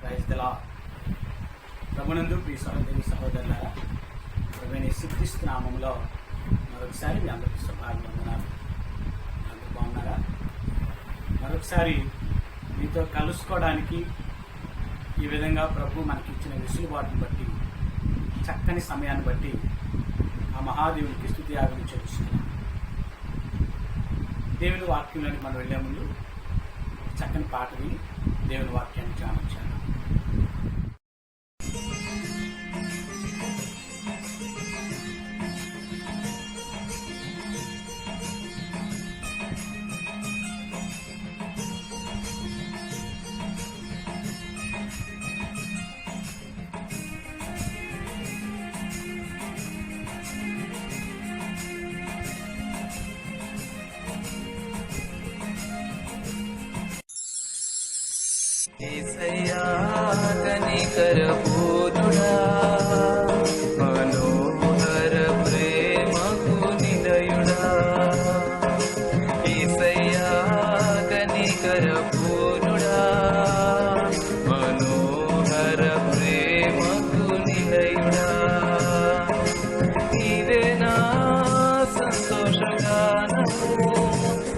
Praise the lord. ప్రభునందు ప్రియ సహోదరి సహోదరులారా, ప్రభువైన యేసుక్రీస్తు నామములో మరొకసారి మీ అందరికీ శుభాభివందనాలు. అందరూ బాగున్నారా? మరొకసారి మీతో కలుసుకోవడానికి ఈ విధంగా ప్రభు మనకి ఇచ్చిన వెసులుబాటును బట్టి, చక్కని సమయాన్ని బట్టి ఆ మహాదేవునికి స్తుతియాగం చేస్తున్నాం. దేవుని వాక్యంలోకి మనం వెళ్లే ముందు చక్కని పాట విని దేవుని వాక్యాన్ని ధ్యానం చేద్దాం. యేసయ్యా కనికరపూర్ణుడా, మనోహర ప్రేమకు నిలయుడా. యేసయ్యా కనికరపూర్ణుడా, మనోహర ప్రేమకు నిలయుడా. నీవే నా సంతోషగానము,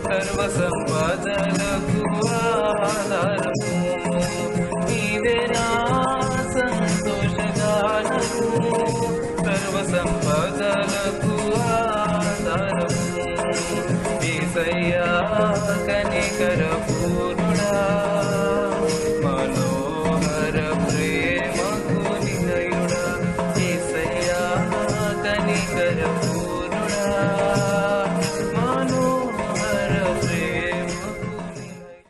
సర్వ సంపదలకు ఆధారము. నీవే నా సంతోషగానము, సర్వ సంపదలకు ఆధారము. యేసయ్యా కనికరపూర్ణుడా, మనోహర ప్రేమకు నిలయుడా. యేసయ్యా కనికరపూర్ణుడా, మనోహర ప్రేమకు నిలయుడా.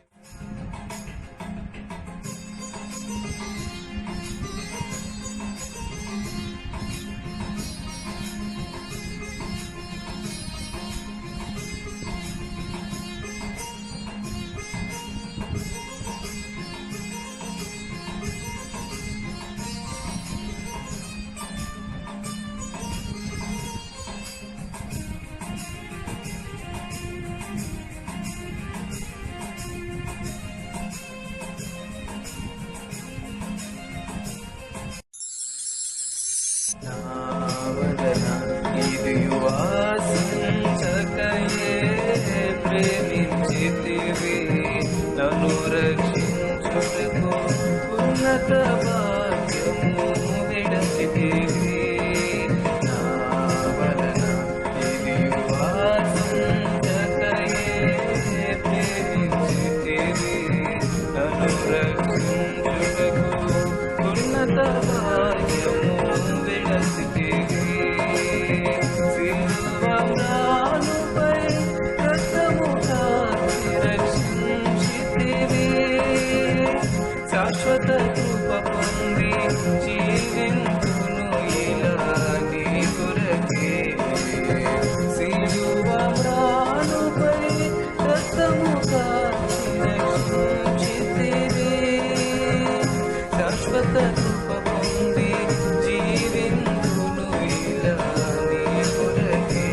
నా వలన నీవు ఆశించకయే ప్రేమించితివి, నన్ను రక్షించుటకు ఉన్నత భాగ్యము విడచితివి. నా వలన నీవు ఆశించకయే ప్రేమించితివి, నన్ను రక్షించుటకు ఉన్నత భాగ్యము విడచితివి. సిలువరానుపై రక్తము కార్చి రక్షించితివి, శాశ్వత కృప పొంది జీవింతును ఇలా నీ కొరకే. సిలువరానుపై రక్తము కార్చి రక్షించితివి, శాశ్వత కృప పొంది జీవింతును ఇలా నీ కొరకే.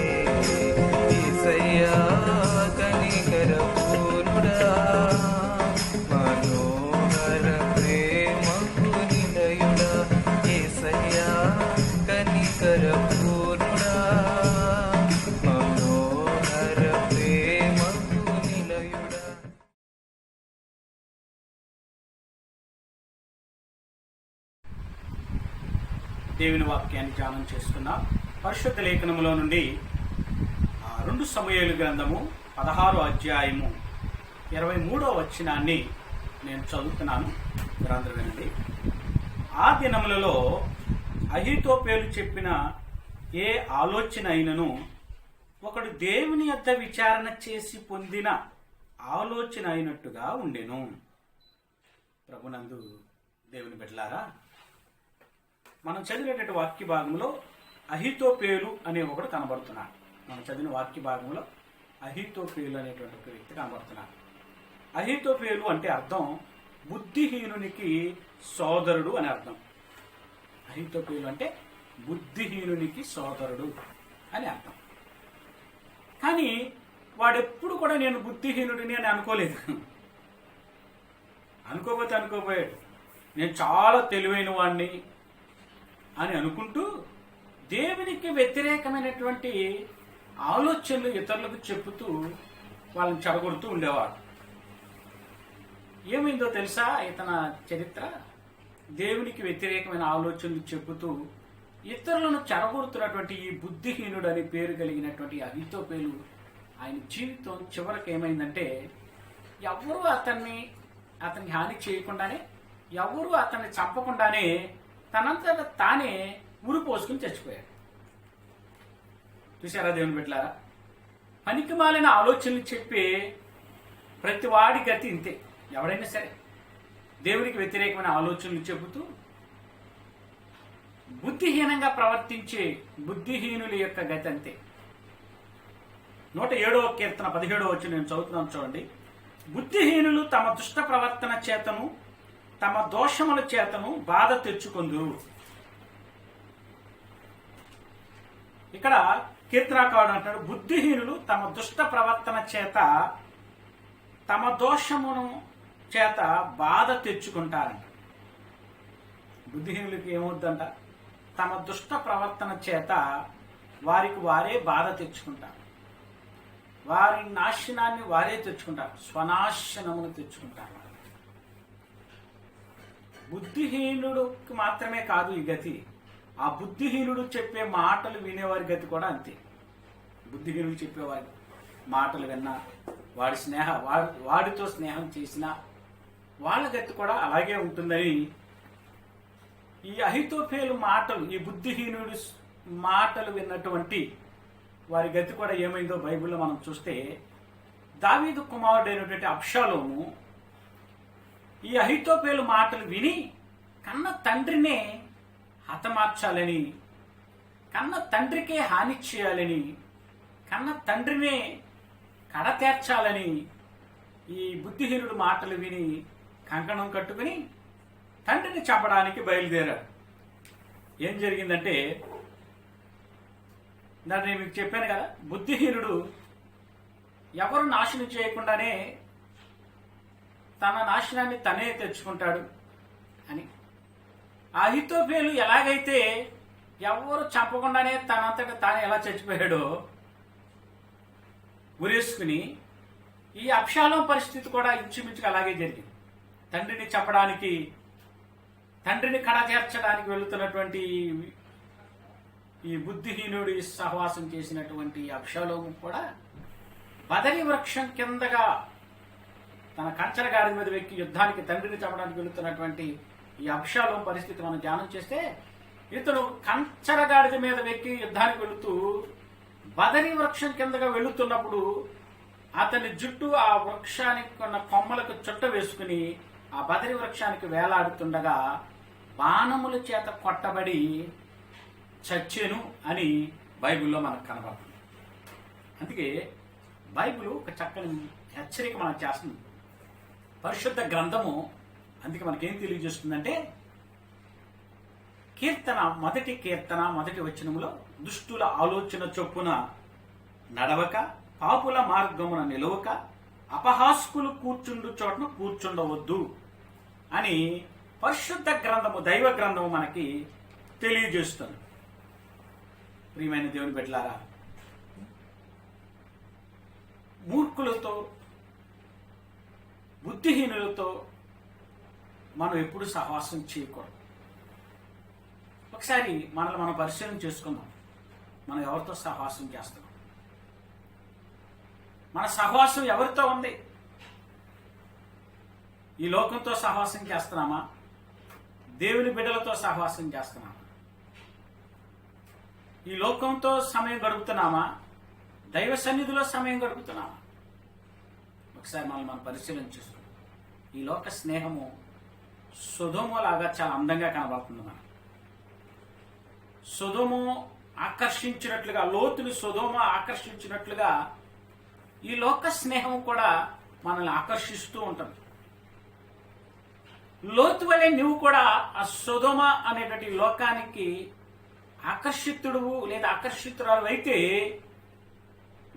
యేసయ్యా కనికరపూర్ణుడా, మనోహర ప్రేమకు నిలయుడా. యేసయ్యా కనికరపూర్ణుడా, మనోహర ప్రేమకు నిలయుడా. దేవుని వాక్యాన్ని ధ్యానం చేస్తున్నాం. పరిశుద్ధ లేఖనములో నుండి 2 సమూయేలు గ్రంథము 16వ అధ్యాయము 23వ వచనాన్ని నేను చదువుతున్నాను. మీరందరూ వినండి. ఆ దినములలో అహీతోపేలు చెప్పిన ఏ ఆలోచన అయినను ఒకడు దేవుని యొద్ద విచారణ చేసి పొందిన ఆలోచన అయినట్టుగా ఉండెను. ప్రభునందు దేవుని బిడ్డలారా, మనం చదివేటటువంటి వాక్య భాగంలో అహీతోపేలు అనే ఒకడు కనబడుతున్నాడు. మనం చదివిన వాక్య భాగంలో అహీతోపేలు అనేటువంటి ఒక వ్యక్తి కనబడుతున్నాడు. అహీతోపేలు అంటే అర్థం బుద్ధిహీనునికి సోదరుడు అని అర్థం. అహీతోపేలు అంటే బుద్ధిహీనునికి సోదరుడు అని అర్థం. కానీ వాడెప్పుడు కూడా నేను బుద్ధిహీనుడిని అని అనుకోలేదు. అనుకోపోతే అనుకోపోయాడు. నేను చాలా తెలివైన వాడిని అని అనుకుంటూ దేవునికి వ్యతిరేకమైనటువంటి ఆలోచనలు ఇతరులకు చెబుతూ వాళ్ళని చెడగొడుతూ ఉండేవాడు. ఏమైందో తెలుసా ఇతని చరిత్ర? దేవునికి వ్యతిరేకమైన ఆలోచనలు చెబుతూ ఇతరులను చెడగొడుతున్నటువంటి ఈ బుద్ధిహీనుడు అని పేరు కలిగినటువంటి అహీతోపెలు ఆయన జీవితం చివరికి ఏమైందంటే ఎవరు అతనికి హాని చేయకుండానే, ఎవరు అతన్ని చంపకుండానే తనంతట తానే ఉరి పోసుకుని చచ్చిపోయాడు. చూసారా దేవుని బిడ్డలారా? పనికి మాలిన ఆలోచనలు చెప్పే ప్రతి వాడి గతి ఇంతే. ఎవడైనా సరే దేవునికి వ్యతిరేకమైన ఆలోచనలు చెబుతూ బుద్ధిహీనంగా ప్రవర్తించే బుద్ధిహీనుల యొక్క గతి అంతే. 107వ కీర్తన 17వ వచ్చి నేను చదువుతున్నాను చూడండి. బుద్ధిహీనులు తమ దుష్ట ప్రవర్తన చేతను తమ దోషముల చేతను బాధ తెచ్చుకొందురు. ఇక్కడ కీర్తనాకారుడు అంటాడు, బుద్ధిహీనులు తమ దుష్ట ప్రవర్తన చేత తమ దోషమును చేత బాధ తెచ్చుకుంటారంట. బుద్ధిహీనులకి ఏమవుద్దంట? తమ దుష్ట ప్రవర్తన చేత వారికి వారే బాధ తెచ్చుకుంటారు. వారి నాశనాన్ని వారే తెచ్చుకుంటారు, స్వనాశనమును తెచ్చుకుంటారు. బుద్ధిహీనుడికి మాత్రమే కాదు ఈ గతి, ఆ బుద్ధిహీనుడు చెప్పే మాటలు వినేవారి గతి కూడా అంతే. బుద్ధిహీనుడు చెప్పేవారి మాటలు విన్నా, వాడితో స్నేహం చేసినా వాళ్ళ గతి కూడా అలాగే ఉంటుందని ఈ అహీతోపెలు మాటలు, ఈ బుద్ధిహీనుడి మాటలు విన్నటువంటి వారి గతి కూడా ఏమైందో బైబిల్లో మనం చూస్తే, దావీదు కుమారుడైనటువంటి అబ్షాలోము ఈ అహీతోపెలు మాటలు విని కన్న తండ్రినే హతమార్చాలని, కన్న తండ్రికే హాని చేయాలని, కన్న తండ్రినే కడతేర్చాలని ఈ బుద్ధిహీనుడు మాటలు విని కంకణం కట్టుకుని తండ్రిని చంపడానికి బయలుదేరాడు. ఏం జరిగిందంటే, దాన్ని నేను మీకు చెప్పాను కదా, బుద్ధిహీనుడు ఎవరు నాశనం చేయకుండానే తన నాశనాన్ని తనే తెచ్చుకుంటాడు అని. అహీతోపెలు ఎలాగైతే ఎవరు చంపకుండానే తనంతట తాను ఎలా చచ్చిపోయాడో ఉరేసుకుని, ఈ అబ్షాలోం పరిస్థితి కూడా ఇంచుమించుగా అలాగే జరిగింది. తండ్రిని చంపడానికి, తండ్రిని కడచేర్చడానికి వెళుతున్నటువంటి ఈ బుద్ధిహీనుడి సహవాసం చేసినటువంటి అబ్షాలోము కూడా బదరి వృక్షం కిందగా తన కంచర గాడి మీద వెక్కి యుద్ధానికి తండ్రిని చంపడానికి వెళుతున్నటువంటి ఈ అబ్షాలోం పరిస్థితి మనం ధ్యానం చేస్తే, ఇతను కంచర గాడిద మీద వెక్కి యుద్ధానికి వెళుతూ బదరి వృక్షం కిందగా వెళుతున్నప్పుడు అతని జుట్టు ఆ వృక్షానికి ఉన్న కొమ్మలకు చుట్ట వేసుకుని ఆ బదరి వృక్షానికి వేలాడుతుండగా బాణముల చేత కొట్టబడి చచ్చెను అని బైబిల్లో మనకు కనబడుతుంది. అందుకే బైబిల్ ఒక చక్కని హెచ్చరిక మనకు చేస్తుంది. పరిశుద్ధ గ్రంథము అందుకే మనకేం తెలియజేస్తుందంటే, మొదటి కీర్తన 1వ వచనములో దుష్టుల ఆలోచన చొప్పున నడవక, పాపుల మార్గమున నిలవక, అపహాస్కులు కూర్చుండు చోటను కూర్చుండవద్దు అని పరిశుద్ధ గ్రంథము, దైవ గ్రంథము మనకి తెలియజేస్తుంది. ప్రియమైన దేవుని బిడ్డలారా, మూర్ఖులతో, బుద్ధిహీనులతో మనం ఎప్పుడు సహవాసం చేయకూడదు. ఒకసారి మనల్ని మనం పరిశీలన చేసుకుందాం. మనం ఎవరితో సహవాసం చేస్తున్నాం? మన సహవాసం ఎవరితో ఉంది? ఈ లోకంతో సహవాసం చేస్తున్నామా? దేవుని బిడ్డలతో సహవాసం చేస్తున్నామా? ఈ లోకంతో సమయం గడుపుతున్నామా? దైవ సన్నిధిలో సమయం గడుపుతున్నామా? ఒకసారి మనం పరిశీలన చేస్తున్నాం. ఈ లోక స్నేహము సొదొమ లాగా చాలా అందంగా కనబడుతుంది. మనం సొదొమ ఆకర్షించినట్లుగా, లోతుని సొదొమ ఆకర్షించినట్లుగా ఈ లోక స్నేహం కూడా మనల్ని ఆకర్షిస్తూ ఉంటుంది. లోతు వలె నువ్వు కూడా ఆ సొదొమ అనేటువంటి లోకానికి ఆకర్షితుడు లేదా ఆకర్షితురాలు అయితే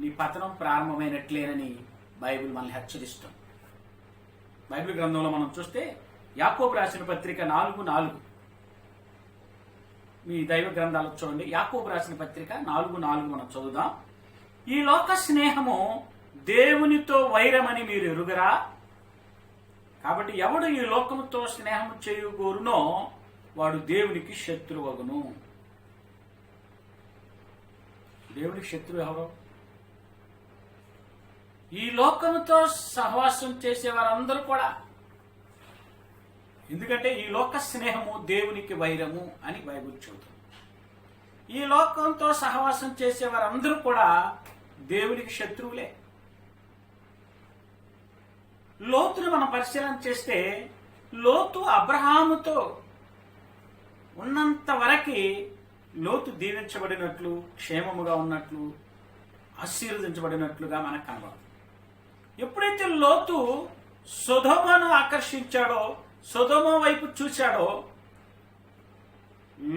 నీ పతనం ప్రారంభమైనట్లేనని బైబిల్ మనల్ని హెచ్చరిస్తుంది. బైబిల్ గ్రంథంలో మనం చూస్తే యాకోబు రాసిన పత్రిక 4:4. మీ దైవ గ్రంథాలు చూడండి. యాకోబు రాసిన పత్రిక 4:4 మనం చదువుదాం. ఈ లోక స్నేహము దేవునితో వైరమని మీరు ఎరుగరా? కాబట్టి ఎవడు ఈ లోకముతో స్నేహము చేయగోరునో వాడు దేవునికి శత్రువగును. దేవునికి శత్రువు ఎవరు? ఈ లోకముతో సహవాసం చేసే వారందరూ కూడా. ఎందుకంటే ఈ లోక స్నేహము దేవునికి వైరము అని బైబిల్ చెబుతుంది. ఈ లోకంతో సహవాసం చేసే వారందరూ కూడా దేవునికి శత్రువులే. లోతును మనం పరిశీలన చేస్తే, లోతు అబ్రహాముతో ఉన్నంత వరకు లోతు దీవించబడినట్లు, క్షేమముగా ఉన్నట్లు, ఆశీర్వదించబడినట్లుగా మనకు కనబడుతుంది. ఎప్పుడైతే లోతు సొదొమను ఆకర్షించాడో, సొదొమ వైపు చూశాడో,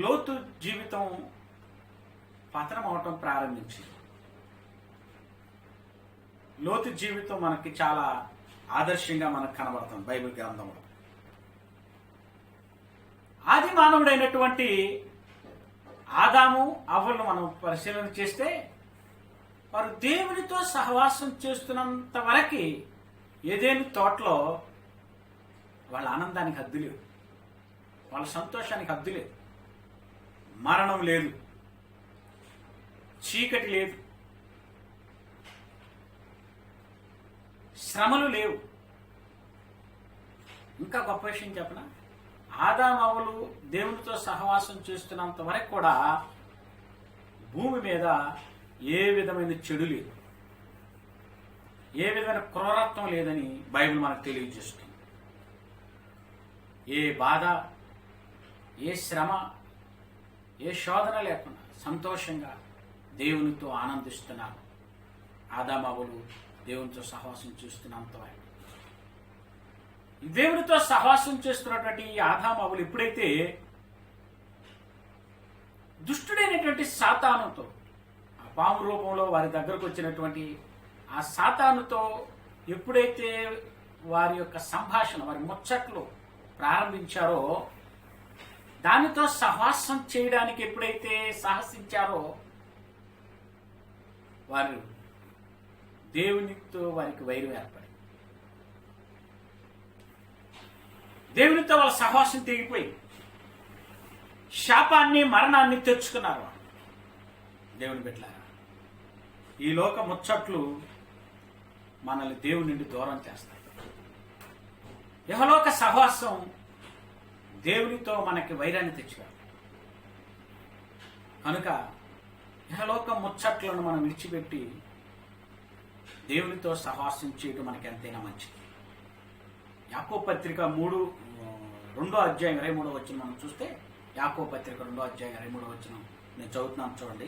లోతు జీవితం పతనం అవటం ప్రారంభించింది. లోతు జీవితం మనకి చాలా ఆదర్శంగా మనకు కనబడుతుంది బైబిల్ గ్రంథంలో. ఆది మానవుడైనటువంటి ఆదాము అవ్వలను మనం పరిశీలన చేస్తే, వారు దేవునితో సహవాసం చేస్తున్నంత వరకు ఏదేని తోటలో వాళ్ళ ఆనందానికి హద్దు లేదు, వాళ్ళ సంతోషానికి హద్దు లేదు. మరణం లేదు, చీకటి లేదు, శ్రమలు లేవు. ఇంకా గొప్ప విషయం చెప్పనా, ఆదామవ్వలు దేవునితో సహవాసం చేస్తున్నంత వరకు కూడా భూమి మీద ఏ విధమైన చెడు లేదు, ఏ విధమైన క్రూరత్వం లేదని బైబిల్ మనకు తెలియజేస్తుంది. ఏ బాధ, ఏ శ్రమ, ఏ శోధన లేకుండా సంతోషంగా దేవునితో ఆనందిస్తున్నారు ఆదామవ్వలు దేవునితో సహవాసం చేస్తున్నంత వరకు. దేవునితో సహవాసం చేస్తున్నటువంటి ఈ ఆదామవ్వలు ఎప్పుడైతే దుష్టుడైనటువంటి సాతానుతో, ఆ పాము రూపంలో వారి దగ్గరకు వచ్చినటువంటి ఆ సాతానుతో ఎప్పుడైతే వారి యొక్క సంభాషణ, వారి ముచ్చట్లు ప్రారంభించారో, దానితో సహవాసం చేయడానికి ఎప్పుడైతే సాహసించారో, వారు దేవునితో వారికి వైరం ఏర్పడి, దేవునితో వాళ్ళ సహవాసం తెగిపోయి శాపాన్ని, మరణాన్ని తెచ్చుకున్నారు. దేవుని బిడ్డలారా, ఈ లోక ముచ్చట్లు మనల్ని దేవుని నుండి దూరం చేస్తాయి. యెహోలోక సహవాసం దేవునితో మనకి వైరాన్ని తెచ్చుకోవాలి. కనుక యెహోలోక ముచ్చట్లను మనం విడిచిపెట్టి దేవునితో సహవాసం చేయడం మనకి ఎంతైనా మంచిది. యాకోబు పత్రిక 2:23 మనం చూస్తే, యాకోబు పత్రిక 2:23 నేను చదువుతున్నాను చూడండి.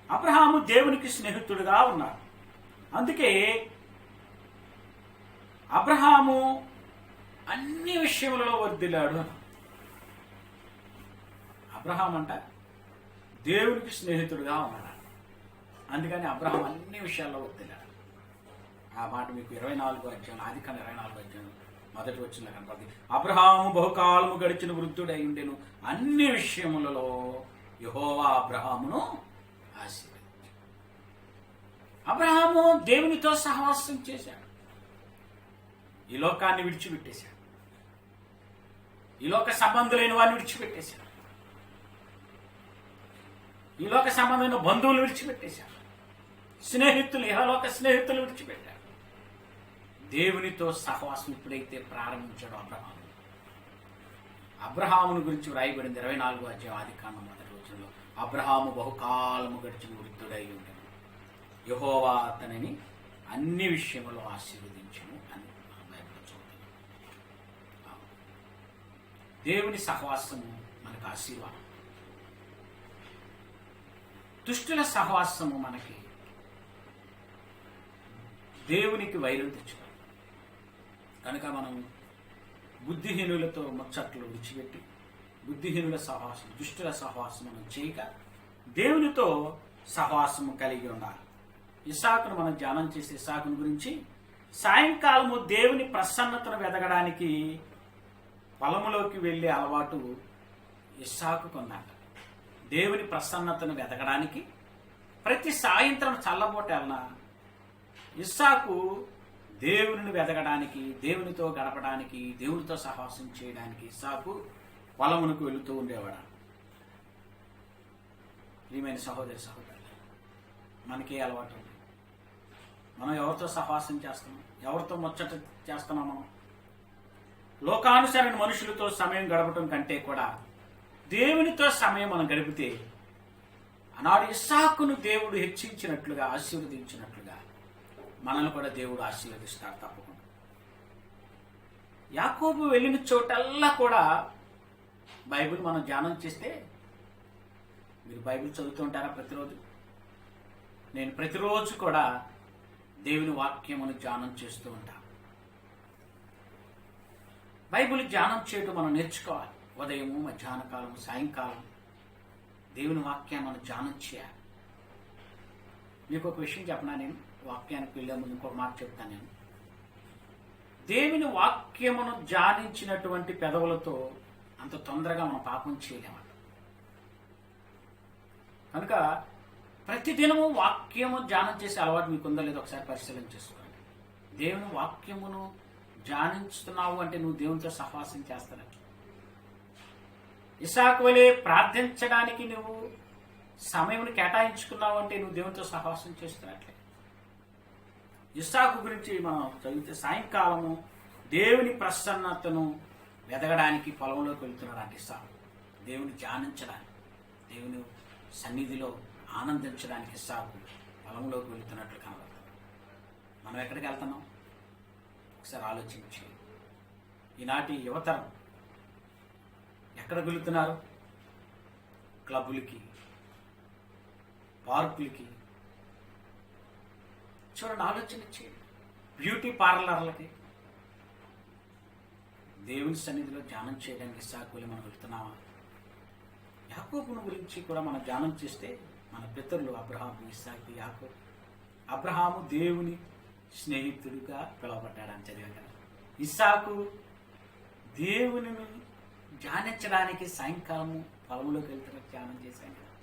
అబ్రహాము దేవునికి స్నేహితుడిగా ఉన్నాడు, అందుకే అబ్రహాము అన్ని విషయములలో వర్ధిల్లాడు. అబ్రహాం అంట దేవునికి స్నేహితుడిగా ఉన్నాడు, అందుకని అబ్రహాం అన్ని విషయాల్లో వర్ధిల్లాడు. ఆ మాట మీకు 24వ అధ్యాయం, ఆదికాండం 24వ అధ్యాయం మొదటి వచనంలో కనపడుతుంది. అబ్రహాము బహుకాలము గడిచిన వృద్ధుడై ఉండెను, అన్ని విషయములలో యెహోవా అబ్రహామును ఆశీర్వదించాడు. అబ్రహాము దేవునితో సహవాసం చేశాడు, ఈ లోకాన్ని విడిచిపెట్టేశాడు, ఈ లోక సంబంధులైన వారిని విడిచిపెట్టేశాడు, ఈ లోక సంబంధమైన బంధువులు విడిచిపెట్టేశాడు, స్నేహితులు, ఇహలోక స్నేహితులు విడిచిపెట్టాడు. దేవునితో సహవాసం ఎప్పుడైతే ప్రారంభించాడో అబ్రహామును గురించి వ్రాయబడింది 24వ అధ్యాయం ఆదికాండం మొదటి వచనంలో, అబ్రహాము బహుకాలము గడిచిన వృద్ధుడై ఉండెను, యెహోవా అతనిని అన్ని విషయములో ఆశీర్వదించును అని బైబిల్లో చదువుతున్నాం. దేవుని సహవాసము మనకు ఆశీర్వాదం, దుష్టుల సహవాసము మనకి దేవునికి వైరం తెచ్చుకోవాలి. కనుక మనం బుద్ధిహీనులతో ముచ్చట్లు విడిచిపెట్టి, బుద్ధిహీనుల సహవాసం, దుష్టుల సహవాసం మనం చేయక దేవునితో సహవాసము కలిగి ఉండాలి. ఇస్సాకును మనం ధ్యానం చేసే ఇస్సాకును గురించి, సాయంకాలము దేవుని ప్రసన్నతను వెదగడానికి పొలంలోకి వెళ్ళే అలవాటు ఇస్సాకుకు ఉందంట. దేవుని ప్రసన్నతను వెతకడానికి ప్రతి సాయంత్రం చల్లబోటేళ్ళ ఇస్సాకు దేవుని వెతకడానికి, దేవునితో గడపడానికి, దేవునితో సహవాసం చేయడానికి ఇస్సాకు పొలమునకు వెళుతూ ఉండేవాడు. ప్రియమైన సహోదరి సహోదరులు, మనకే అలవాటు ఉంది. మనం ఎవరితో సహవాసం చేస్తున్నాం, ఎవరితో ముచ్చట చేస్తున్నాం? మనం లోకానుసరణ మనుషులతో సమయం గడపటం కంటే కూడా దేవునితో సమయం మనం గడిపితే ఆనాడు ఇస్సాకును దేవుడు హెచ్చించినట్లుగా, ఆశీర్వదించినట్లుగా మనల్ని కూడా దేవుడు ఆశీర్వదిస్తాడు తప్పకుండా. యాకోబు వెళ్ళిన చోటల్లా కూడా బైబిల్ మనం ధ్యానం చేస్తే, మీరు బైబిల్ చదువుతూ ఉంటారా ప్రతిరోజు? నేను ప్రతిరోజు కూడా దేవుని వాక్యమును ధ్యానం చేస్తూ ఉంటాను. బైబిల్ ధ్యానం చేయడం మనం నేర్చుకోవాలి. ఉదయము, మధ్యాహ్న కాలం, సాయంకాలం దేవుని వాక్యాన్ని మనం ధ్యానం చేయాలి. మీకు ఒక విషయం చెప్పనా, నేను వాక్యానికి వెళ్ళే ముందు ఇంకొక మాట చెప్తాను. నేను దేవుని వాక్యమును ధ్యానించినటువంటి పెదవులతో అంత తొందరగా మనం పాపం చేయలేమంట. కనుక ప్రతిదినము వాక్యము ధ్యానం చేసే అలవాటు మీకుందో లేదో ఒకసారి పరిశీలన చేసుకోండి. దేవుని వాక్యమును ధ్యానిస్తున్నావు అంటే నువ్వు దేవునితో సహవాసం చేస్తున్నట్లు. ఇస్సాకు వలె ప్రార్థించడానికి నువ్వు సమయం కేటాయించుకున్నావు అంటే నువ్వు దేవునితో సహవాసం చేస్తున్నట్లే. ఇస్సాకు గురించి మనం చదివితే సాయంకాలము దేవుని ప్రసన్నతను వెదగడానికి పొలంలోకి వెళ్తున్నాడు అంటే ఇస్సాకు. దేవుని ధ్యానించడానికి, దేవుని సన్నిధిలో ఆనందించడానికి ఇస్సాకు పొలంలోకి వెళ్తున్నట్లు కనబడుతుంది. మనం ఎక్కడికి వెళ్తున్నాం ఒకసారి ఆలోచించి. ఈనాటి యువతరం ఎక్కడికి వెళుతున్నారు? క్లబ్బులకి, పార్కులకి, చూడండి, ఆలోచన చేయండి. బ్యూటీ పార్లర్లకి. దేవుని సన్నిధిలో ధ్యానం చేయడానికి ఇస్సాకులు మనం వెళ్తున్నామా? యాకోబును గురించి కూడా మనం ధ్యానం చేస్తే మన పితరులు అబ్రహాము, ఇస్సాకు, యాకోబు. అబ్రహాము దేవుని స్నేహితుడిగా పిలువబడ్డాడని చదివాం కదా. ఇస్సాకు దేవుని ధ్యానించడానికి సాయంకాలము పొలంలోకి వెళ్తున్న ధ్యానం చేశాం కదా.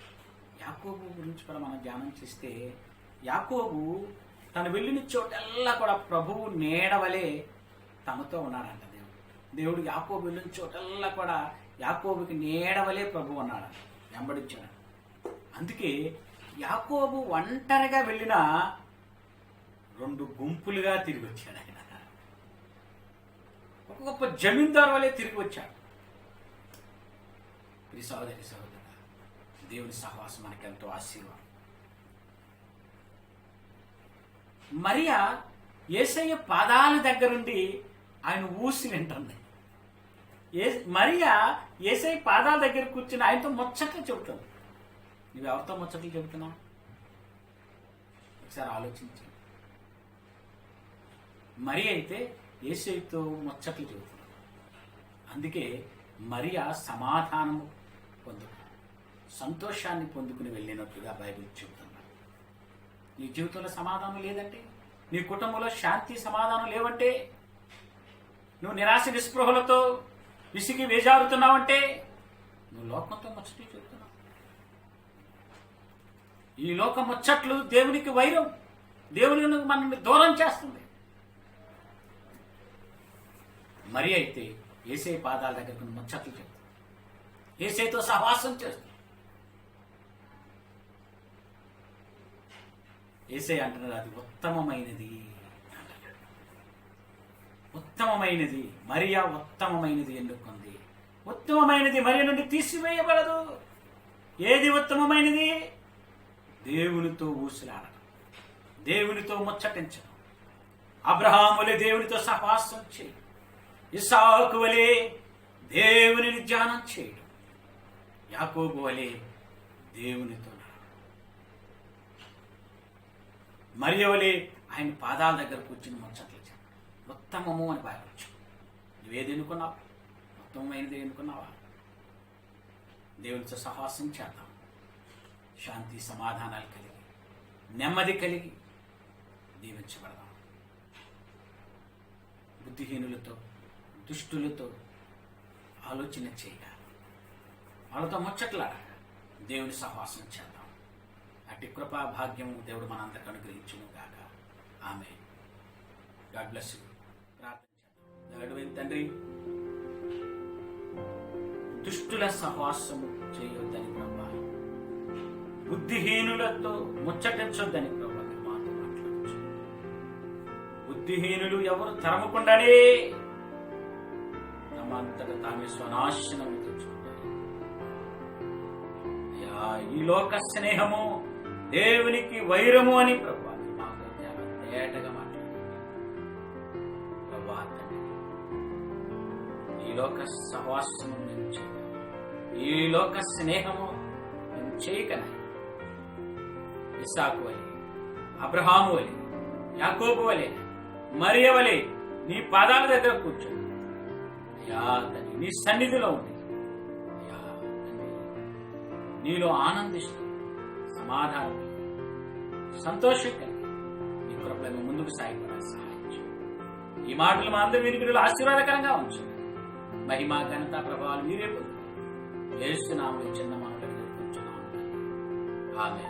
యాకోబు గురించి కూడా మనం ధ్యానం చేస్తే, యాకోబు తను వెళ్ళిన చోటల్లా కూడా ప్రభువు నీడవలే తమతో ఉన్నాడంట. దేవుడు యాకోబు వెళ్ళిన చోటల్లా కూడా యాకోబుకి నీడవలే ప్రభు ఉన్నాడు, వెంబడించాడు. అందుకే యాకోబు ఒంటరిగా వెళ్ళిన 2 గుంపులుగా తిరిగి వచ్చాడు. ఆయన ఒక గొప్ప జమీందారు వలె తిరిగి వచ్చాడు. ఈ సహోదరి సహోదరు, దేవుని సహవాసం మనకెంతో ఆశీర్వాదం. మరియా యేసయ్య పాదాల దగ్గరుండి ఆయన ఊసి వింటుంది. మరియా యేసయ్య పాదాల దగ్గర కూర్చుని ఆయనతో ముచ్చట్లు చెబుతుంది. నువ్వు ఎవరితో ముచ్చట్లు చెబుతున్నావు ఒకసారి ఆలోచించి. మరి అయితే యేసయ్యతో ముచ్చట్లు చెబుతున్నావు. అందుకే మరియా సమాధానము సంతోషాన్ని పొందుకుని వెళ్ళినట్టుగా బైబిల్ చెబుతున్నాడు. నీ జీవితంలో సమాధానం లేదంటే, నీ కుటుంబంలో శాంతి సమాధానం లేవంటే, నువ్వు నిరాశ నిస్పృహలతో విసిగి వేజారుతున్నావంటే నువ్వు లోకంతో ముచ్చట్లు చెబుతున్నావు. ఈ లోక ముచ్చట్లు దేవునికి వైరం, దేవుని మనల్ని దూరం చేస్తుంది. మరి అయితే యేసయ్య పాదాల దగ్గర ముచ్చట్లు చెబుతుంది, యేసయ్యతో సహవాసం చేస్తుంది. యేసయ్య అంటున్నారు అది ఉత్తమమైనది అంటాడు. ఉత్తమమైనది మరియా ఉత్తమమైనది ఎన్నుకుంది. ఉత్తమమైనది మరియ నుండి తీసివేయబడదు. ఏది ఉత్తమమైనది? దేవునితో ఊసులాడడం, దేవునితో ముచ్చటించడం. అబ్రహాము వలె దేవునితో సహవాసం చేయడం, ఇస్సాకు వలె దేవుని ధ్యానం చేయడం, యాకోబు వలె దేవునితో మరియ వలె ఆయన పాదాల దగ్గర కూర్చుని ముచ్చట్లు చెప్పడం ఉత్తమము అని భావించు. నువ్వేది ఎన్నుకున్నావు? ఉత్తమమైనది ఎన్నుకున్నావా? దేవునితో సహవాసం చేద్దాం. శాంతి సమాధానాలు కలిగి, నెమ్మది కలిగి దీవించబడదాం. బుద్ధిహీనులతో, దుష్టులతో ఆలోచన చేయగా, వాళ్ళతో ముచ్చట్లాడగా దేవుని సహవాసం చేద్దాం. అట్టి కృపా భాగ్యం దేవుడు మనందరికి అనుగ్రహించును గాక. ఆమె. God bless you. ప్రార్థన చేద్దాం. దయగలిగిన తండ్రి, దుష్టుల సహవాసము చేయొద్దని ప్రభా, బుద్ధిహీనులతో ముచ్చటించొద్దని ప్రభా మాతో మాట్లాడచ్చు. బుద్ధిహీనులు ఎవరు తరమకుండానే తమంతట తామే స్వనాశనం తెచ్చుకుంటారు. అయ్యా, ఈ లోక స్నేహము దేవునికి వైరము అని ప్రభా మాతో చాలా తేటగా మాట్లాడారు ప్రభా. తండ్రి, ఈ లోక సహవాసము మేము చేయగలం, ఈ లోక స్నేహము మేము చేయకనే ఇస్సాకు వలె, అబ్రహాము వలె, యాకోబు వలె, మరియ వలె నీ పాదాల దగ్గర కూర్చొని అయ్యా తండ్రి నీ సన్నిధిలో ఉంది అయ్యా తండ్రి, నీలో ఆనందిస్తూ సమాధానం సంతోషం కలిగి నీ కృపలను ముందుకు సాగిపోవడానికి సహాయం చేయండి. ఈ మాటలు మా అందరి వినికిడిలో ఆశీర్వాదకరంగా ఉంచండి. మహిమ ఘనత ప్రభావాలు మీరే పొందుతారు. యేసు నామములో చిన్న మనకు కొంచెం ఆమె.